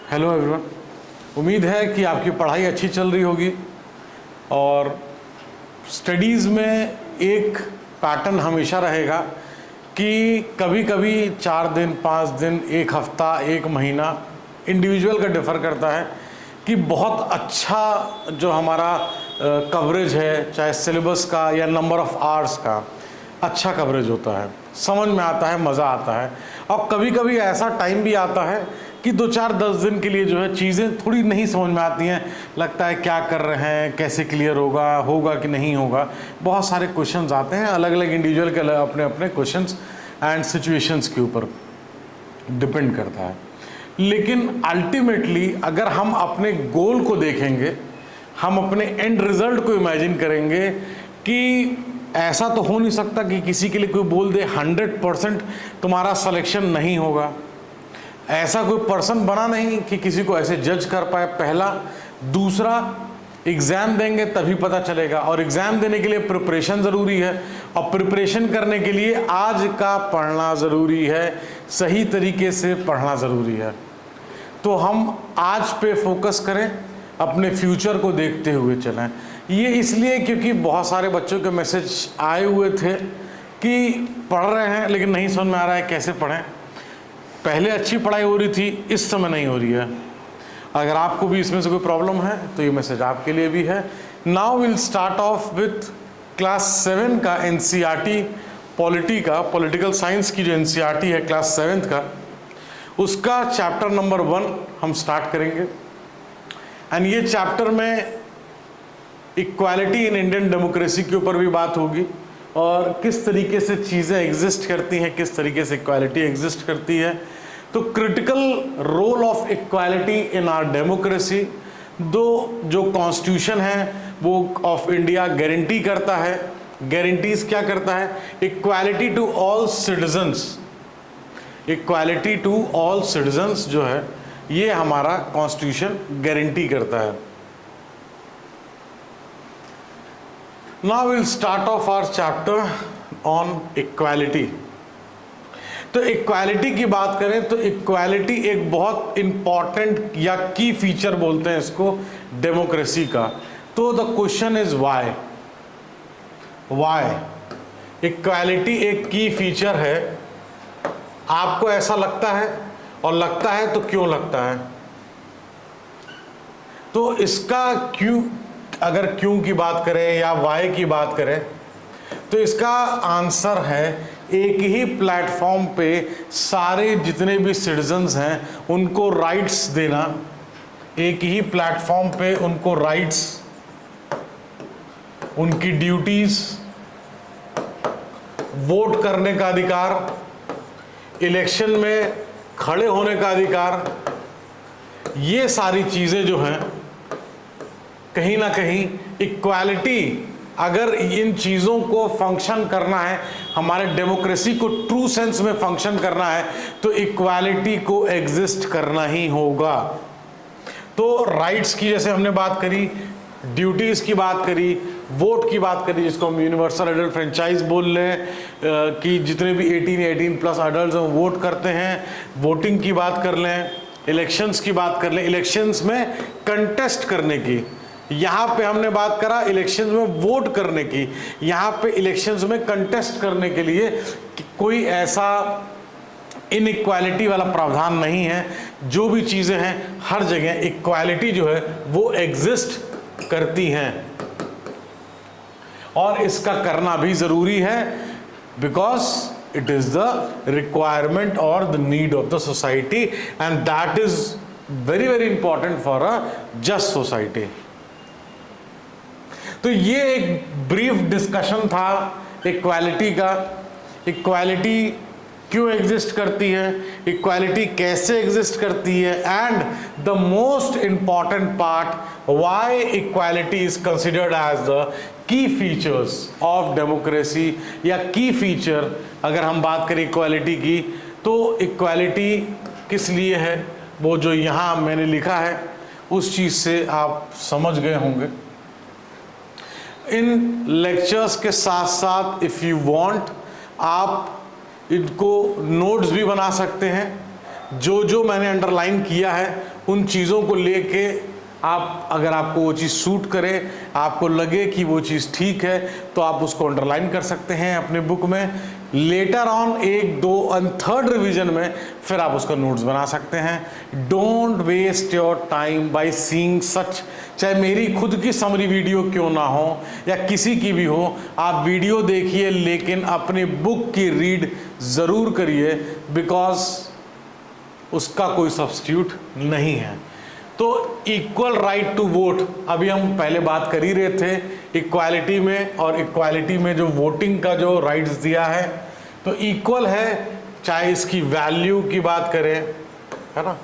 Hello everyone. उम्मीद है कि आपकी पढ़ाई अच्छी चल रही होगी और स्टडीज़ में एक पैटर्न हमेशा रहेगा कि कभी कभी 4 दिन 5 दिन, एक हफ्ता, एक महीना इंडिविजुअल का डिफ़र करता है कि बहुत अच्छा जो हमारा कवरेज है, चाहे सिलेबस का या नंबर ऑफ़ आवर्स का, अच्छा कवरेज होता है, समझ में आता है, मज़ा आता है। और कभी कभी ऐसा टाइम भी आता है कि 2-4-10 दिन के लिए जो है चीज़ें थोड़ी नहीं समझ में आती हैं, लगता है क्या कर रहे हैं, कैसे क्लियर होगा, होगा कि नहीं होगा। बहुत सारे क्वेश्चंस आते हैं, अलग अलग इंडिविजुअल के अपने अपने क्वेश्चंस एंड सिचुएशंस के ऊपर डिपेंड करता है। लेकिन अल्टीमेटली अगर हम अपने गोल को देखेंगे, हम अपने एंड रिजल्ट को इमेजिन करेंगे कि ऐसा तो हो नहीं सकता कि किसी के लिए कोई बोल दे 100% तुम्हारा सिलेक्शन नहीं होगा। ऐसा कोई पर्सन बना नहीं कि किसी को ऐसे जज कर पाए, पहला। दूसरा, एग्ज़ाम देंगे तभी पता चलेगा, और एग्ज़ाम देने के लिए प्रिपरेशन ज़रूरी है, और प्रिपरेशन करने के लिए आज का पढ़ना ज़रूरी है, सही तरीके से पढ़ना ज़रूरी है। तो हम आज पे फोकस करें, अपने फ्यूचर को देखते हुए चलें। ये इसलिए क्योंकि बहुत सारे बच्चों के मैसेज आए हुए थे कि पढ़ रहे हैं लेकिन नहीं समझ में आ रहा है कैसे पढ़ें। पहले अच्छी पढ़ाई हो रही थी, इस समय नहीं हो रही है। अगर आपको भी इसमें से कोई प्रॉब्लम है तो ये मैसेज आपके लिए भी है। Now will start of with class 7 का एनसीईआरटी पॉलिटी का, पॉलिटिकल साइंस की जो एनसीईआरटी है क्लास 7 का, उसका चैप्टर नंबर 1 हम स्टार्ट करेंगे। एंड ये चैप्टर में इक्वालिटी इन इंडियन डेमोक्रेसी के ऊपर भी बात होगी, और किस तरीके से चीज़ें एग्जिस्ट करती हैं, किस तरीके से इक्वालिटी एग्जिस्ट करती है। तो critical role of equality in our democracy, जो कॉन्स्टिट्यूशन है वो ऑफ इंडिया गारंटी करता है। गारंटीज क्या करता है? Equality to all citizens, equality to all citizens जो है ये हमारा कॉन्स्टिट्यूशन गारंटी करता है। Now we'll start off our chapter on equality। तो इक्वालिटी की बात करें तो इक्वालिटी एक बहुत इंपॉर्टेंट या की फीचर बोलते हैं इसको डेमोक्रेसी का। तो the question is why equality एक की फीचर है। आपको ऐसा लगता है, और लगता है तो क्यों लगता है? तो इसका क्यों, अगर क्यों की बात करें या वाई की बात करें तो इसका आंसर है एक ही प्लेटफॉर्म पे सारे जितने भी सिटीजन्स हैं उनको राइट्स देना। एक ही प्लेटफॉर्म पे उनको राइट्स, उनकी ड्यूटीज, वोट करने का अधिकार, इलेक्शन में खड़े होने का अधिकार, ये सारी चीज़ें जो हैं कहीं ना कहीं इक्वालिटी, अगर इन चीज़ों को फंक्शन करना है, हमारे डेमोक्रेसी को ट्रू सेंस में फंक्शन करना है, तो इक्वालिटी को एग्जिस्ट करना ही होगा। तो राइट्स की जैसे हमने बात करी, ड्यूटीज़ की बात करी, वोट की बात करी जिसको हम यूनिवर्सल एडल्ट फ्रेंचाइज बोल लें, कि जितने भी 18+ अडल्ट हैं वोट करते हैं, वोटिंग की बात कर लें, इलेक्शंस की बात कर लें, इलेक्शंस में कंटेस्ट करने की, यहाँ पे हमने बात करा इलेक्शंस में वोट करने की, यहाँ पे इलेक्शंस में कंटेस्ट करने के लिए कोई ऐसा इनइक्वालिटी वाला प्रावधान नहीं है। जो भी चीज़ें हैं हर जगह इक्वालिटी जो है वो एग्जिस्ट करती हैं, और इसका करना भी ज़रूरी है, because it is the requirement और the need of the society, and that is very very important for a just society. तो ये एक ब्रीफ डिस्कशन था इक्वालिटी का। इक्वालिटी क्यों एग्जिस्ट करती है, इक्वालिटी कैसे एग्जिस्ट करती है, and the most important part, why equality is considered as the key features of democracy, या की फीचर अगर हम बात करें इक्वालिटी की, तो इक्वालिटी किस लिए है वो जो यहाँ मैंने लिखा है उस चीज़ से आप समझ गए होंगे। इन लेक्चर्स के साथ साथ इफ़ यू वांट, आप इनको नोट्स भी बना सकते हैं, जो जो मैंने अंडरलाइन किया है उन चीज़ों को लेके आप, अगर आपको वो चीज़ सूट करे, आपको लगे कि वो चीज़ ठीक है, तो आप उसको अंडरलाइन कर सकते हैं अपने बुक में। लेटर ऑन 1, 2 और 3rd रिवीजन में फिर आप उसका नोट्स बना सकते हैं। Don't waste your time by seeing such, चाहे मेरी खुद की समरी वीडियो क्यों ना हो या किसी की भी हो, आप वीडियो देखिए लेकिन अपनी बुक की रीड ज़रूर करिए, बिकॉज उसका कोई सब्स्टिट्यूट नहीं है। तो इक्वल राइट टू वोट, अभी हम पहले बात कर ही रहे थे इक्वालिटी में, और इक्वालिटी में जो वोटिंग का जो राइट्स दिया है तो इक्वल है, चाहे इसकी वैल्यू की बात करें, है ना,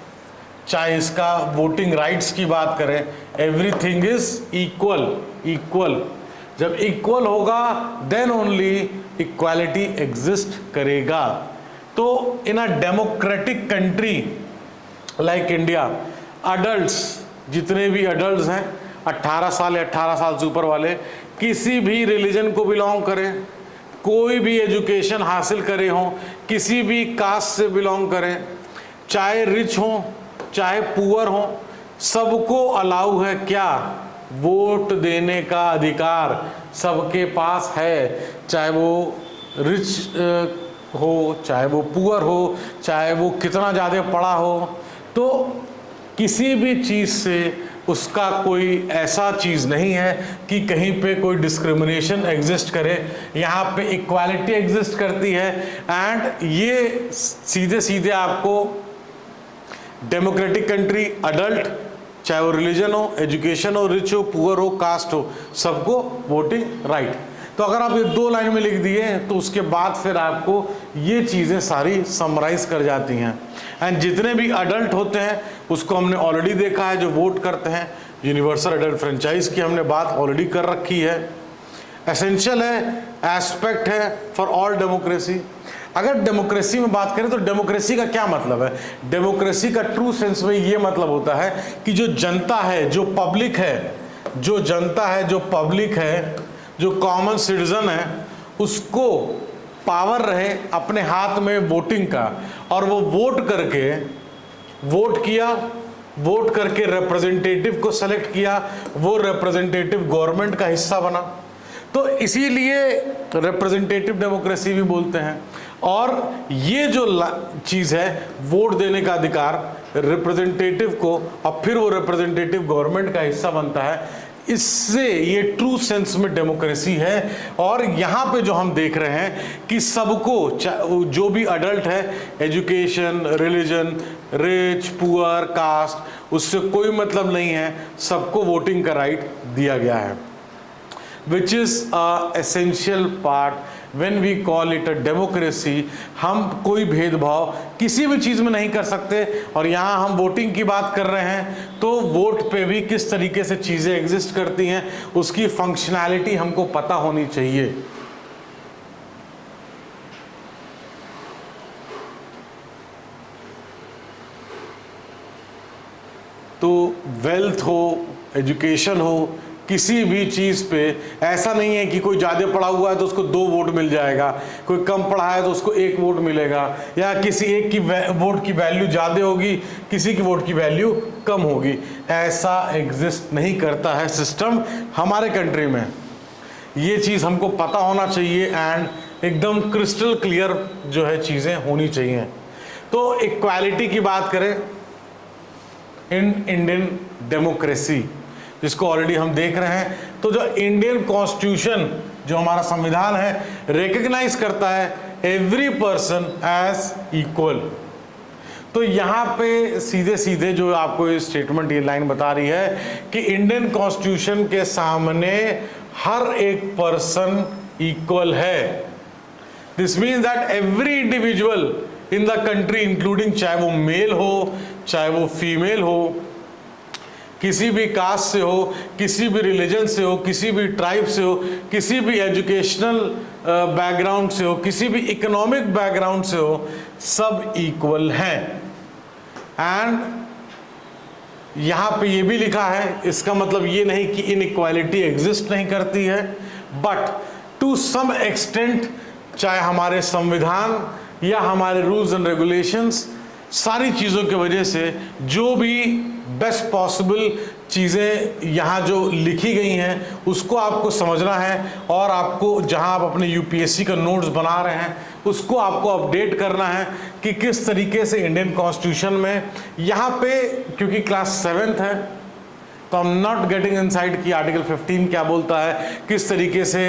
चाहे इसका वोटिंग राइट्स की बात करें, एवरीथिंग इज इक्वल। इक्वल जब इक्वल होगा देन ओनली इक्वालिटी एग्जिस्ट करेगा। तो in a democratic country like India, adults, जितने भी अडल्ट्स हैं 18 साल या 18 साल से ऊपर वाले, किसी भी रिलीजन को बिलोंग करें, कोई भी एजुकेशन हासिल करे हों, किसी भी कास्ट से बिलोंग करें, चाहे रिच हों चाहे पुअर हों, सबको अलाउ है क्या, वोट देने का अधिकार सबके पास है। चाहे वो रिच हो, चाहे वो पुअर हो, चाहे वो कितना ज़्यादा पढ़ा हो, तो किसी भी चीज़ से उसका कोई ऐसा चीज़ नहीं है कि कहीं पे कोई डिस्क्रिमिनेशन एग्जिस्ट करे। यहाँ पे इक्वालिटी एग्जिस्ट करती है। एंड ये सीधे सीधे आपको डेमोक्रेटिक कंट्री, अडल्ट, चाहे वो रिलीजन हो, एजुकेशन हो, रिच हो, पुअर हो, कास्ट हो, सबको वोटिंग राइट। तो अगर आप ये 2 लाइन में लिख दिए तो उसके बाद फिर आपको ये चीज़ें सारी समराइज कर जाती हैं। एंड जितने भी अडल्ट होते हैं उसको हमने ऑलरेडी देखा है, जो वोट करते हैं, यूनिवर्सल अडल्ट फ्रेंचाइज की हमने बात ऑलरेडी कर रखी है। एसेंशियल है, एस्पेक्ट है फॉर ऑल डेमोक्रेसी। अगर डेमोक्रेसी में बात करें तो डेमोक्रेसी का क्या मतलब है? डेमोक्रेसी का ट्रू सेंस में ये मतलब होता है कि जो जनता है, जो पब्लिक है, जो जनता है, जो पब्लिक है, जो कॉमन सिटीजन है, उसको पावर रहे अपने हाथ में वोटिंग का, और वो वोट किया, वोट करके रिप्रेजेंटेटिव को सेलेक्ट किया, वो रिप्रेजेंटेटिव गवर्नमेंट का हिस्सा बना। तो इसीलिए रिप्रेजेंटेटिव डेमोक्रेसी भी बोलते हैं। और ये जो चीज़ है, वोट देने का अधिकार रिप्रेजेंटेटिव को, और फिर वो रिप्रेजेंटेटिव गवर्नमेंट का हिस्सा बनता है, इससे ये ट्रू सेंस में डेमोक्रेसी है। और यहाँ पे जो हम देख रहे हैं कि सबको, जो भी अडल्ट है, education, religion, rich, poor, caste, उससे कोई मतलब नहीं है, सबको वोटिंग का राइट दिया गया है, which is a essential part when we call it a democracy. हम कोई भेदभाव किसी भी चीज़ में नहीं कर सकते। और यहाँ हम वोटिंग की बात कर रहे हैं तो वोट पे भी किस तरीके से चीज़ें एग्जिस्ट करती हैं, उसकी फंक्शनैलिटी हमको पता होनी चाहिए। तो वेल्थ हो, एजुकेशन हो, किसी भी चीज़ पे ऐसा नहीं है कि कोई ज़्यादा पढ़ा हुआ है तो उसको 2 वोट मिल जाएगा, कोई कम पढ़ा है तो उसको 1 वोट मिलेगा, या किसी एक की वोट की वैल्यू ज़्यादा होगी, किसी की वोट की वैल्यू कम होगी। ऐसा एग्जिस्ट नहीं करता है सिस्टम हमारे कंट्री में। ये चीज़ हमको पता होना चाहिए एंड एकदम क्रिस्टल क्लियर जो है चीज़ें होनी चाहिए। तो इक्वालिटी की बात करें इन इंडियन डेमोक्रेसी, जिसको ऑलरेडी हम देख रहे हैं, तो जो इंडियन कॉन्स्टिट्यूशन, जो हमारा संविधान है, रिकग्नाइज करता है एवरी पर्सन एज इक्वल। तो यहाँ पे सीधे सीधे जो आपको ये स्टेटमेंट, ये लाइन बता रही है कि इंडियन कॉन्स्टिट्यूशन के सामने हर एक पर्सन इक्वल है। This means that every individual in the country, including चाहे वो मेल हो चाहे वो फीमेल हो, किसी भी कास्ट से हो, किसी भी रिलीजन से हो, किसी भी ट्राइब से हो, किसी भी एजुकेशनल बैकग्राउंड से हो, किसी भी इकोनॉमिक बैकग्राउंड से हो, सब इक्वल हैं। एंड यहाँ पे ये भी लिखा है, इसका मतलब ये नहीं कि इनइक्वालिटी एग्जिस्ट नहीं करती है, बट टू सम एक्सटेंट, चाहे हमारे संविधान या हमारे रूल्स एंड रेगुलेशंस सारी चीज़ों की वजह से जो भी बेस्ट पॉसिबल चीज़ें यहाँ जो लिखी गई हैं उसको आपको समझना है, और आपको जहाँ आप अपने यूपीएससी का नोट्स बना रहे हैं उसको आपको अपडेट करना है कि किस तरीके से इंडियन कॉन्स्टिट्यूशन में यहाँ पे, क्योंकि क्लास 7th है तो I am not getting inside कि आर्टिकल 15 क्या बोलता है, किस तरीके से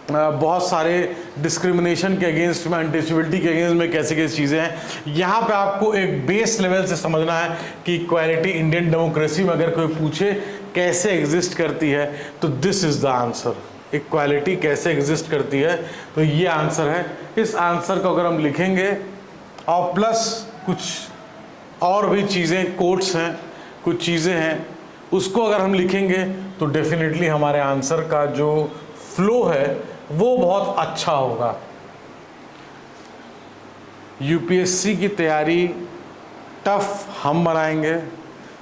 बहुत सारे डिस्क्रिमिनेशन के अगेंस्ट में, अनटचेबिलिटी के अगेंस्ट में कैसे कैसे चीज़ें हैं। यहाँ पे आपको एक बेस लेवल से समझना है कि इक्वालिटी इंडियन डेमोक्रेसी में अगर कोई पूछे कैसे एग्जिस्ट करती है तो this is the answer. Equality कैसे एग्जिस्ट करती है तो ये आंसर है। इस आंसर को अगर हम लिखेंगे और प्लस कुछ और भी चीज़ें, कोट्स हैं, कुछ चीज़ें हैं, उसको अगर हम लिखेंगे तो डेफिनेटली हमारे आंसर का जो फ्लो है वो बहुत अच्छा होगा। यूपीएससी की तैयारी टफ हम बनाएंगे,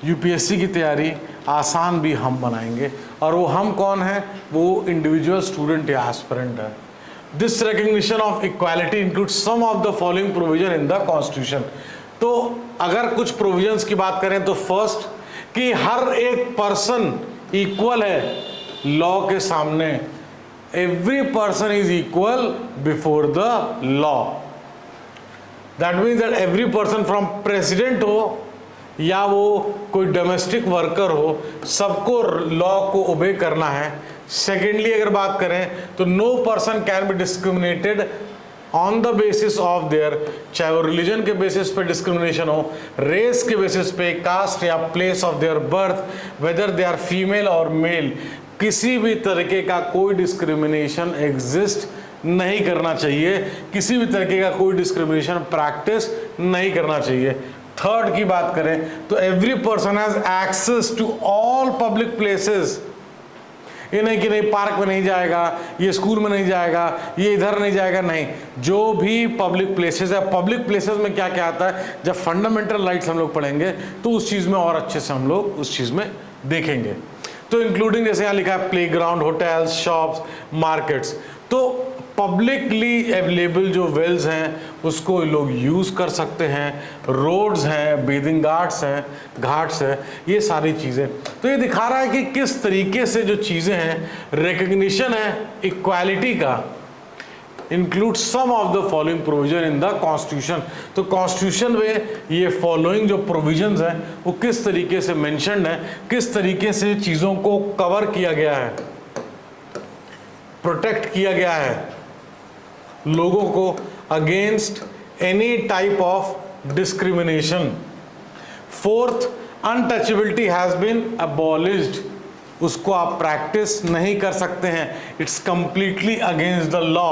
यूपीएससी की तैयारी आसान भी हम बनाएंगे, और वो हम कौन है? वो इंडिविजुअल स्टूडेंट या एस्पिरेंट है। This recognition of equality includes some of the following provision in the constitution. तो अगर कुछ प्रोविजंस की बात करें तो फर्स्ट, कि हर एक पर्सन इक्वल है लॉ के सामने। Every person is equal before the law. That means that every person from president हो या वो कोई डोमेस्टिक वर्कर हो, सबको लॉ को ओबे करना है। सेकेंडली अगर बात करें तो no person can be discriminated on the basis of their, चाहे वो रिलीजन के बेसिस पे डिस्क्रिमिनेशन हो, रेस के बेसिस पे, कास्ट या place of their birth, whether they are female और मेल, किसी भी तरीके का कोई डिस्क्रिमिनेशन एग्जिस्ट नहीं करना चाहिए, किसी भी तरीके का कोई डिस्क्रिमिनेशन प्रैक्टिस नहीं करना चाहिए। थर्ड की बात करें तो every person has access to all public places. ये नहीं कि नहीं पार्क में नहीं जाएगा, ये स्कूल में नहीं जाएगा, ये इधर नहीं जाएगा, नहीं, जो भी पब्लिक प्लेसेस है। पब्लिक प्लेसेस में क्या क्या आता है, जब फंडामेंटल राइट्स हम लोग पढ़ेंगे तो उस चीज़ में और अच्छे से हम लोग उस चीज़ में देखेंगे। तो इंक्लूडिंग जैसे यहाँ लिखा है प्लेग्राउंड, होटल्स, शॉप्स, मार्केट्स, तो पब्लिकली अवेलेबल जो वेल्स हैं उसको लोग यूज़ कर सकते हैं, रोड्स हैं, बेदिंग घाट्स हैं, ये सारी चीज़ें। तो ये दिखा रहा है कि किस तरीके से जो चीज़ें हैं, रिकग्निशन है इक्वालिटी का, include some of the following provision in the constitution. तो कॉन्स्टिट्यूशन में ये फॉलोइंग जो प्रोविजंस हैं वो किस तरीके से मेंशन्ड है, किस तरीके से चीज़ों को कवर किया गया है, प्रोटेक्ट किया गया है लोगों को against any type of discrimination. Fourth, untouchability has been abolished, उसको आप प्रैक्टिस नहीं कर सकते हैं, it's completely against the law.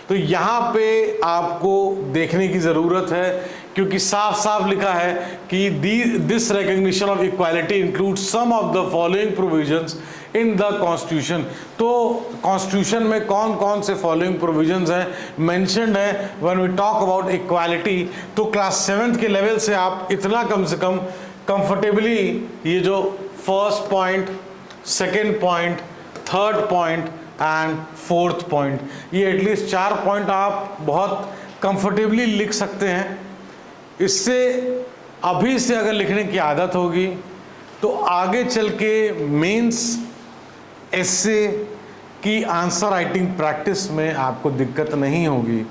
तो यहाँ पे आपको देखने की ज़रूरत है, क्योंकि साफ साफ लिखा है कि this recognition of equality includes some of the following provisions in the constitution. तो कॉन्स्टिट्यूशन में कौन कौन से फॉलोइंग प्रोविजंस हैं मेंशन्ड है when we talk about equality. तो क्लास 7th के लेवल से आप इतना कम से कम कंफर्टेबली ये जो first point, second point, third point and fourth point, ये एटलीस्ट 4 पॉइंट आप बहुत कंफर्टेबली लिख सकते हैं। इससे अभी से अगर लिखने की आदत होगी तो आगे चल के मेंस, एस्से की आंसर राइटिंग प्रैक्टिस में आपको दिक्कत नहीं होगी।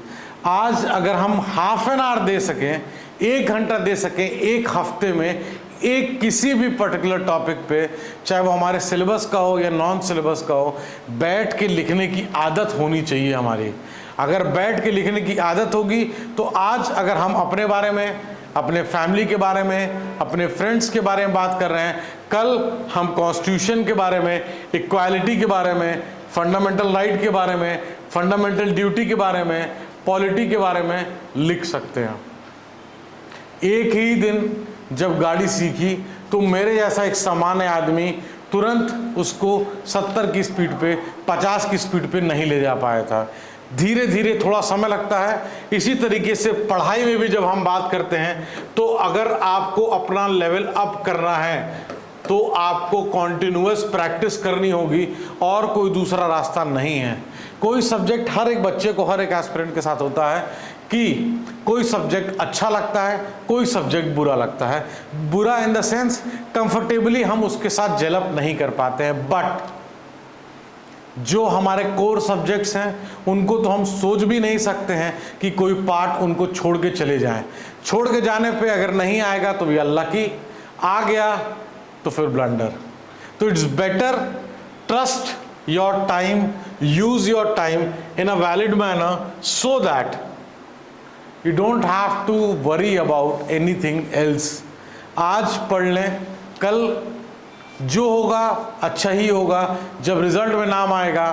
आज अगर हम हाफ एन आवर दे सकें, 1 घंटा दे सकें एक हफ्ते में, एक किसी भी पर्टिकुलर टॉपिक पे, चाहे वो हमारे सिलेबस का हो या नॉन सिलेबस का हो, बैठ के लिखने की आदत होनी चाहिए हमारी। अगर बैठ के लिखने की आदत होगी तो आज अगर हम अपने बारे में, अपने फैमिली के बारे में, अपने फ्रेंड्स के बारे में बात कर रहे हैं, कल हम कॉन्स्टिट्यूशन के बारे में, इक्वालिटी के बारे में, फंडामेंटल राइट के बारे में, फंडामेंटल ड्यूटी के बारे में, पॉलिटी के बारे में लिख सकते हैं। एक ही दिन जब गाड़ी सीखी तो मेरे जैसा एक सामान्य आदमी तुरंत उसको 70 की स्पीड पे, 50 की स्पीड पे नहीं ले जा पाया था। धीरे धीरे थोड़ा समय लगता है। इसी तरीके से पढ़ाई में भी जब हम बात करते हैं तो अगर आपको अपना लेवल अप करना है तो आपको कॉन्टिन्यूअस प्रैक्टिस करनी होगी और कोई दूसरा रास्ता नहीं है। कोई सब्जेक्ट हर एक बच्चे को, हर एक एस्पिरेंट के साथ होता है कि कोई सब्जेक्ट अच्छा लगता है, कोई सब्जेक्ट बुरा लगता है। बुरा इन द सेंस कंफर्टेबली हम उसके साथ जेलअप नहीं कर पाते हैं, बट जो हमारे कोर सब्जेक्ट्स हैं उनको तो हम सोच भी नहीं सकते हैं कि कोई पार्ट उनको छोड़ के चले जाएं। छोड़ के जाने पे अगर नहीं आएगा तो भी अल्लाह की, आ गया तो फिर ब्लंडर। तो it's better trust your time, use your time in a valid manner so that you don't have to worry about anything else. आज पढ़ लें, कल जो होगा अच्छा ही होगा। जब रिजल्ट में नाम आएगा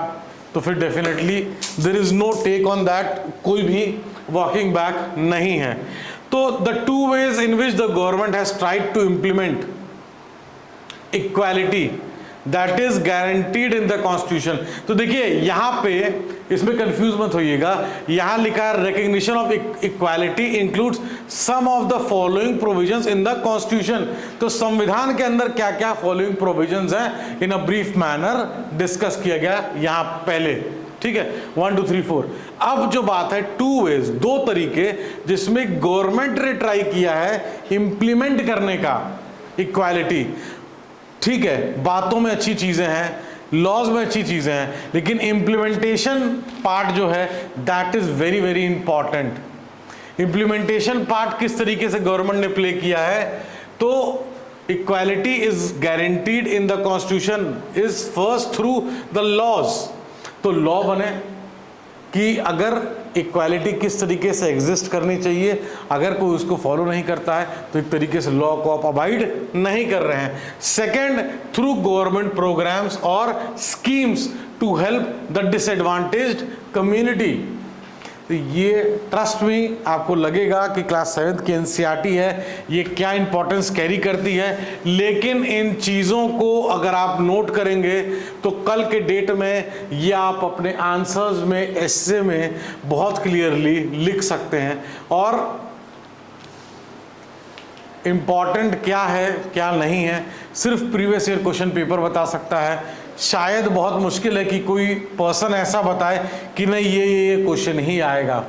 तो फिर definitely there is no take on that, कोई भी वॉकिंग बैक नहीं है। तो the two ways in which the government has tried to implement equality that is guaranteed in the constitution. तो देखिए यहाँ पे, इसमें कंफ्यूज मत होइएगा, यहाँ लिखा है recognition of equality includes some of the following provisions in the constitution. तो संविधान के अंदर क्या क्या फॉलोइंग प्रोविजंस हैं in a brief manner discuss किया गया यहाँ पहले, ठीक है, 1 2 3 4। अब जो बात है टू वेज, दो तरीके जिसमें गवर्नमेंट ने ट्राई किया है इंप्लीमेंट करने का इक्वालिटी। ठीक है, बातों में अच्छी चीजें हैं, लॉज में अच्छी चीजें हैं, लेकिन इम्प्लीमेंटेशन पार्ट जो है that is very very important. Implementation part किस तरीके से गवर्नमेंट ने प्ले किया है, तो equality is guaranteed in the constitution is first through the laws. तो लॉ बने कि अगर इक्वालिटी किस तरीके से एग्जिस्ट करनी चाहिए, अगर कोई उसको फॉलो नहीं करता है तो एक तरीके से लॉ को आप अवॉइड नहीं कर रहे हैं। सेकंड, थ्रू गवर्नमेंट प्रोग्राम्स और schemes to help the disadvantaged community. तो ये ट्रस्ट में आपको लगेगा कि क्लास 7th की एनसीईआरटी है, ये क्या इंपॉर्टेंस कैरी करती है, लेकिन इन चीज़ों को अगर आप नोट करेंगे तो कल के डेट में ये आप अपने आंसर्स में, एस्से में बहुत क्लियरली लिख सकते हैं। और इम्पॉर्टेंट क्या है क्या नहीं है सिर्फ प्रीवियस ईयर क्वेश्चन पेपर बता सकता है। शायद बहुत मुश्किल है कि कोई पर्सन ऐसा बताए कि नहीं ये क्वेश्चन ही आएगा।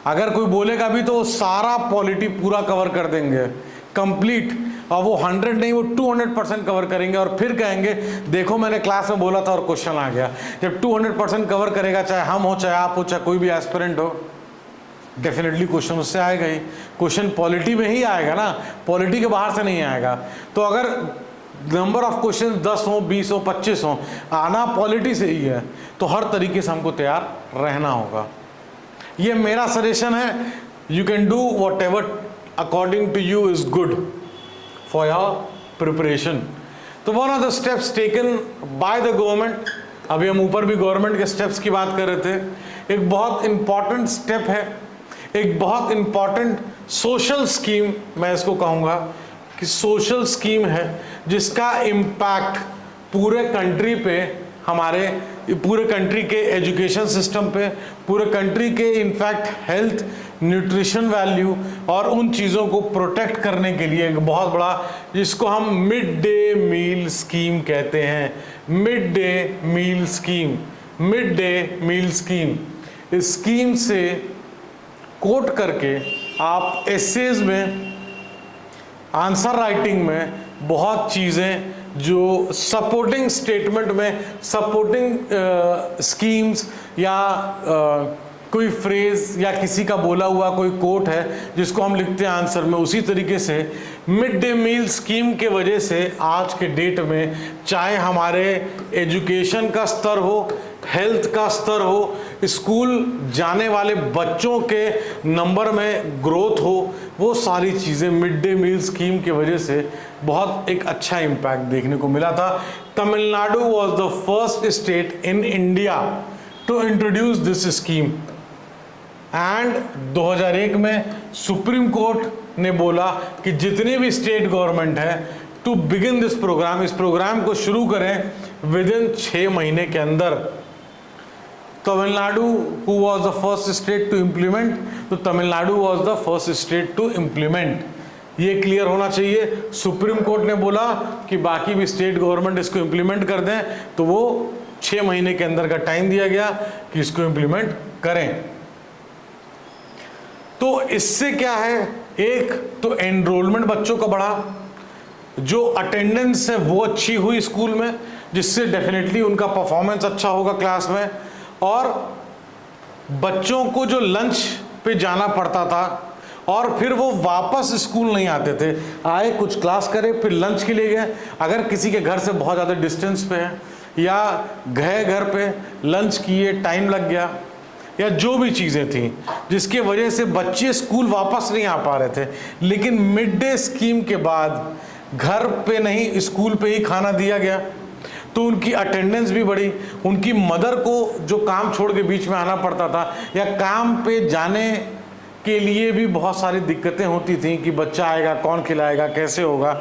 अगर कोई बोलेगा भी तो सारा पॉलिटी पूरा कवर कर देंगे कंप्लीट, और वो 100 नहीं वो 200% कवर करेंगे और फिर कहेंगे देखो मैंने क्लास में बोला था और क्वेश्चन आ गया। जब 200% कवर करेगा, चाहे हम हो, चाहे आप हो, चाहे कोई भी एस्पिरेंट हो, डेफिनेटली क्वेश्चन उससे आएगा ही। क्वेश्चन पॉलिटी में ही आएगा ना, पॉलिटी के बाहर से नहीं आएगा। तो अगर नंबर ऑफ क्वेश्चन 10 हो, 20 हो, 25 हो, आना पॉलिटी से ही है, तो हर तरीके से हमको तैयार रहना होगा। ये मेरा सजेशन है, you can do whatever according to you is good for your preparation. तो one of the steps taken by the government, अभी हम ऊपर भी गवर्नमेंट के स्टेप्स की बात कर रहे थे, एक बहुत इंपॉर्टेंट स्टेप है, एक बहुत इंपॉर्टेंट सोशल स्कीम मैं इसको कहूँगा कि सोशल स्कीम है जिसका इम्पैक्ट पूरे कंट्री पे, हमारे पूरे कंट्री के एजुकेशन सिस्टम पे, पूरे कंट्री के इनफैक्ट हेल्थ, न्यूट्रिशन वैल्यू और उन चीज़ों को प्रोटेक्ट करने के लिए एक बहुत बड़ा, जिसको हम मिड डे मील स्कीम कहते हैं। Mid day meal scheme, mid day meal scheme. इस स्कीम से कोट करके आप एसेज में, आंसर राइटिंग में बहुत चीज़ें जो सपोर्टिंग स्टेटमेंट में, सपोर्टिंग स्कीम्स या कोई फ्रेज या किसी का बोला हुआ कोई कोट है जिसको हम लिखते हैं आंसर में, उसी तरीके से मिड डे मील स्कीम के वजह से आज के डेट में चाहे हमारे एजुकेशन का स्तर हो, हेल्थ का स्तर हो, स्कूल जाने वाले बच्चों के नंबर में ग्रोथ हो, वो सारी चीज़ें मिड डे मील स्कीम की वजह से बहुत एक अच्छा इम्पैक्ट देखने को मिला था। Tamil Nadu was the first state in India to introduce this scheme and 2001 में सुप्रीम कोर्ट ने बोला कि जितनी भी स्टेट गवर्नमेंट है टू बिगिन दिस प्रोग्राम, इस प्रोग्राम को शुरू करें विद इन 6 महीने के अंदर। Tamil Nadu who was the first state to implement, तो Tamil Nadu was the first state to implement. ये क्लियर होना चाहिए। सुप्रीम कोर्ट ने बोला कि बाकी भी स्टेट गवर्नमेंट इसको इम्प्लीमेंट कर दें, तो वो 6 महीने के अंदर का टाइम दिया गया कि इसको इम्प्लीमेंट करें। तो इससे क्या है, एक तो एनरोलमेंट बच्चों का बढ़ा, जो अटेंडेंस है वो अच्छी हुई स्कूल में, जिससे डेफिनेटली उनका परफॉर्मेंस अच्छा होगा क्लास में, और बच्चों को जो लंच पे जाना पड़ता था और फिर वो वापस स्कूल नहीं आते थे, आए कुछ क्लास करे फिर लंच के लिए गए, अगर किसी के घर से बहुत ज़्यादा डिस्टेंस पे है या गए घर पे लंच किए टाइम लग गया या जो भी चीज़ें थी जिसके वजह से बच्चे स्कूल वापस नहीं आ पा रहे थे, लेकिन मिड डे स्कीम के बाद घर पे नहीं स्कूल पे ही खाना दिया गया तो उनकी अटेंडेंस भी बढ़ी। उनकी मदर को जो काम छोड़ के बीच में आना पड़ता था या काम पे जाने के लिए भी बहुत सारी दिक्कतें होती थी कि बच्चा आएगा कौन खिलाएगा कैसे होगा,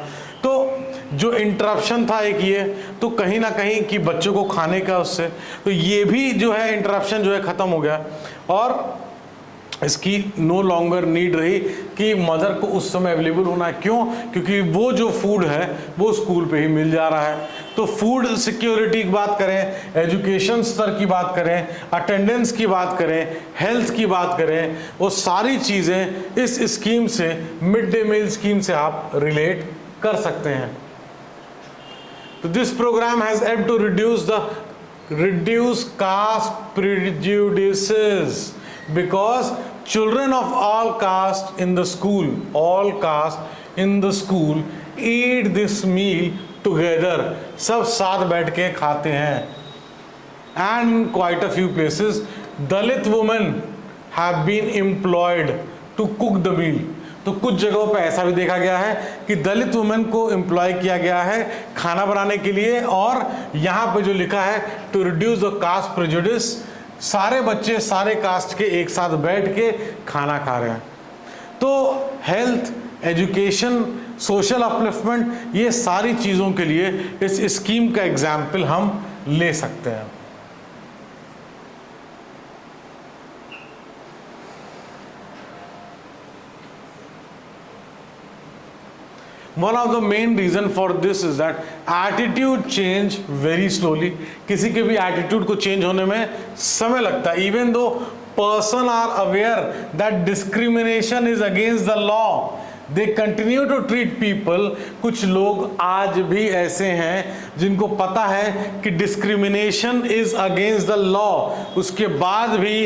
तो जो इंटरप्शन था एक ये, तो कहीं ना कहीं कि बच्चों को खाने का उससे, तो ये भी जो है इंटरप्शन जो है ख़त्म हो गया और इसकी नो लॉन्गर नीड रही कि मदर को उस समय अवेलेबल होना है। क्यों? क्योंकि वो जो फूड है वो स्कूल पे ही मिल जा रहा है। तो फूड सिक्योरिटी की बात करें, एजुकेशन स्तर की बात करें, अटेंडेंस की बात करें, हेल्थ की बात करें, वो सारी चीज़ें इस स्कीम से, मिड डे मील स्कीम से आप रिलेट कर सकते हैं। तो this programme has helped to reduce caste prejudices because children of all caste in the school, eat this meal together, सब साथ बैठ के खाते हैं। And in quite a few places Dalit women have been employed to cook the meal। तो कुछ जगहों पे ऐसा भी देखा गया है कि दलित वुमेन को एम्प्लॉय किया गया है खाना बनाने के लिए, और यहाँ पे जो लिखा है to reduce the caste prejudice, सारे बच्चे सारे कास्ट के एक साथ बैठ के खाना खा रहे हैं। तो हेल्थ, एजुकेशन, सोशल अपलिफ्टमेंट, ये सारी चीज़ों के लिए इस स्कीम का एग्जाम्पल हम ले सकते हैं। One of the main reason for this is that attitude change very slowly। किसी के भी attitude को change होने में समय लगता है। Even though person are aware that discrimination is against the law, they continue to treat people। कुछ लोग आज भी ऐसे हैं जिनको पता है कि discrimination is against the law, उसके बाद भी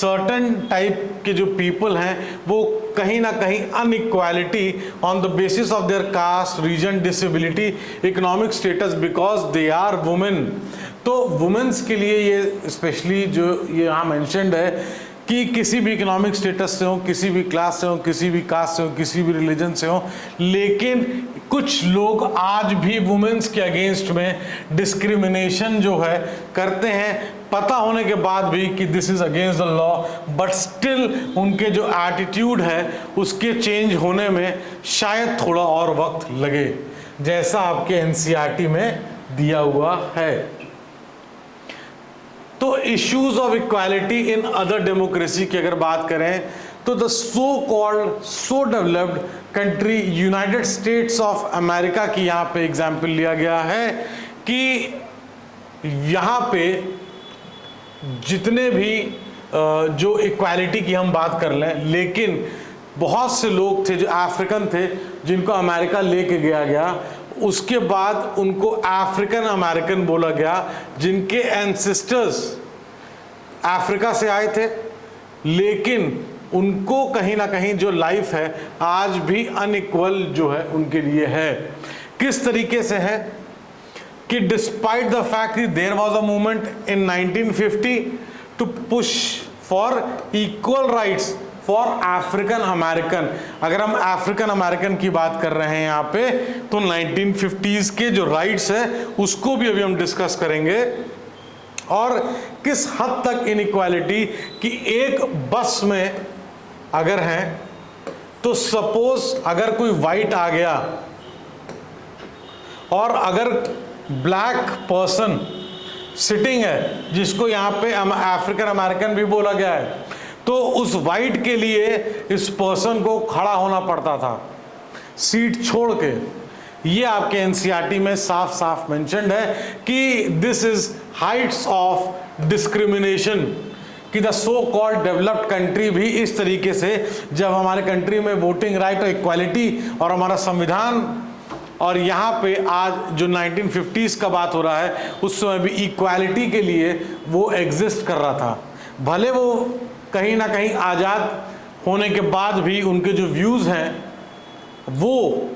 certain type के जो people हैं वो कहीं ना कहीं inequality on the basis of their caste, reason, disability, economic status, because they are women. तो वुमेन्स के लिए ये स्पेशली जो ये यहाँ मेंशन्ड है कि किसी भी इकोनॉमिक स्टेटस से हो, किसी भी क्लास से हो, किसी भी कास्ट से हो, किसी भी रिलीजन से हो, लेकिन कुछ लोग आज भी वुमेन्स के अगेंस्ट में डिस्क्रिमिनेशन जो है करते हैं, पता होने के बाद भी कि this is against the law, but still उनके जो एटीट्यूड है उसके चेंज होने में शायद थोड़ा और वक्त लगे, जैसा आपके एनसीईआरटी में दिया हुआ है। तो issues of equality in other democracy की अगर बात करें तो the so called so developed country United states of America की यहाँ पे एग्जाम्पल लिया गया है कि यहाँ पे जितने भी जो इक्वालिटी की हम बात कर लें, लेकिन बहुत से लोग थे जो अफ्रीकन थे जिनको अमेरिका लेके गया, उसके बाद उनको अफ्रीकन अमेरिकन बोला गया, जिनके एंसेस्टर्स अफ्रीका से आए थे, लेकिन उनको कहीं ना कहीं जो लाइफ है आज भी अनइक्वल जो है उनके लिए है। किस तरीके से है कि despite the fact there was a movement in 1950 to push for equal rights for African American. अगर हम अफ्रीकन अमेरिकन की बात कर रहे हैं यहाँ पे तो 1950s के जो राइट्स है उसको भी अभी हम डिस्कस करेंगे, और किस हद तक इनइक्वालिटी कि एक बस में अगर हैं तो सपोज अगर कोई वाइट आ गया और अगर ब्लैक पर्सन सिटिंग है जिसको यहाँ पे अफ्रीकन अमेरिकन भी बोला गया है, तो उस वाइट के लिए इस पर्सन को खड़ा होना पड़ता था सीट छोड़ के। ये आपके एनसीईआरटी में साफ साफ मेंशन्ड है कि this is Heights of discrimination, कि कि the so called developed country भी इस तरीके से, जब हमारे कंट्री में वोटिंग राइट और इक्वालिटी और हमारा संविधान, और यहाँ पे आज जो 1950s का बात हो रहा है, उस समय भी इक्वालिटी के लिए वो एग्जिस्ट कर रहा था। भले वो कहीं ना कहीं आज़ाद होने के बाद भी उनके जो व्यूज़ हैं वो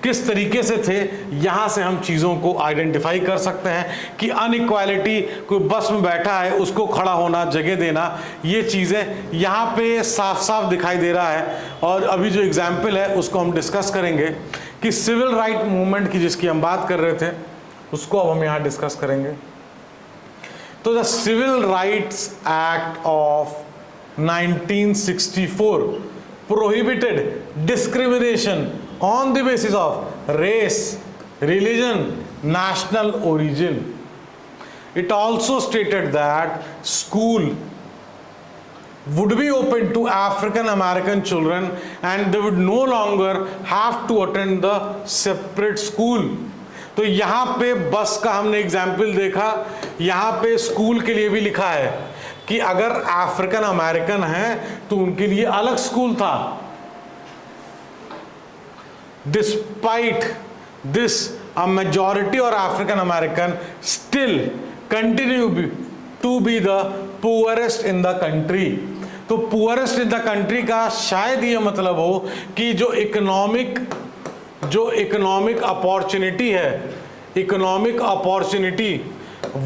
किस तरीके से थे, यहाँ से हम चीज़ों को आइडेंटिफाई कर सकते हैं कि अनइक्वालिटी, कोई बस में बैठा है उसको खड़ा होना, जगह देना, ये चीज़ें यहाँ पे साफ साफ दिखाई दे रहा है। और अभी जो एग्जाम्पल है उसको हम डिस्कस करेंगे कि सिविल राइट मूवमेंट की जिसकी हम बात कर रहे थे, उसको अब हम यहाँ डिस्कस करेंगे। तो the civil rights act of 1964 prohibited discrimination on the basis of race, religion, national origin. It also stated that school would be open to African American children and they would no longer have to attend the separate school. तो यहाँ पे बस का हमने example देखा, यहाँ पे school के लिए भी लिखा है कि अगर अफ्रीकन अमेरिकन हैं तो उनके लिए अलग स्कूल था। Despite this, a majority of African American still continue to be the poorest in the country. तो poorest in the country का शायद ये मतलब हो कि जो इकोनॉमिक अपॉर्चुनिटी है, इकोनॉमिक अपॉर्चुनिटी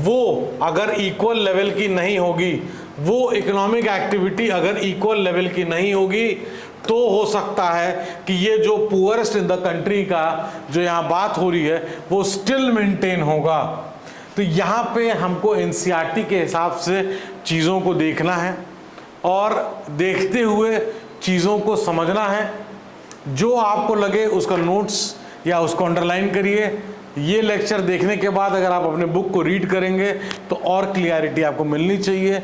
वो अगर इक्वल लेवल की नहीं होगी, वो इकोनॉमिक एक्टिविटी अगर इक्वल लेवल की नहीं होगी, तो हो सकता है कि ये जो पुअरेस्ट इन द कंट्री का जो यहाँ बात हो रही है वो स्टिल मेंटेन होगा। तो यहाँ पे हमको एनसीईआरटी के हिसाब से चीज़ों को देखना है और देखते हुए चीज़ों को समझना है। जो आपको लगे उसका नोट्स या उसको अंडरलाइन करिए। ये लेक्चर देखने के बाद अगर आप अपने बुक को रीड करेंगे तो और क्लियरिटी आपको मिलनी चाहिए।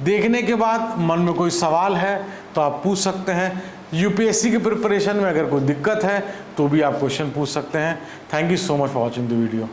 देखने के बाद मन में कोई सवाल है तो आप पूछ सकते हैं। यूपीएससी की प्रिपरेशन में अगर कोई दिक्कत है तो भी आप क्वेश्चन पूछ सकते हैं। Thank you so much for watching the video.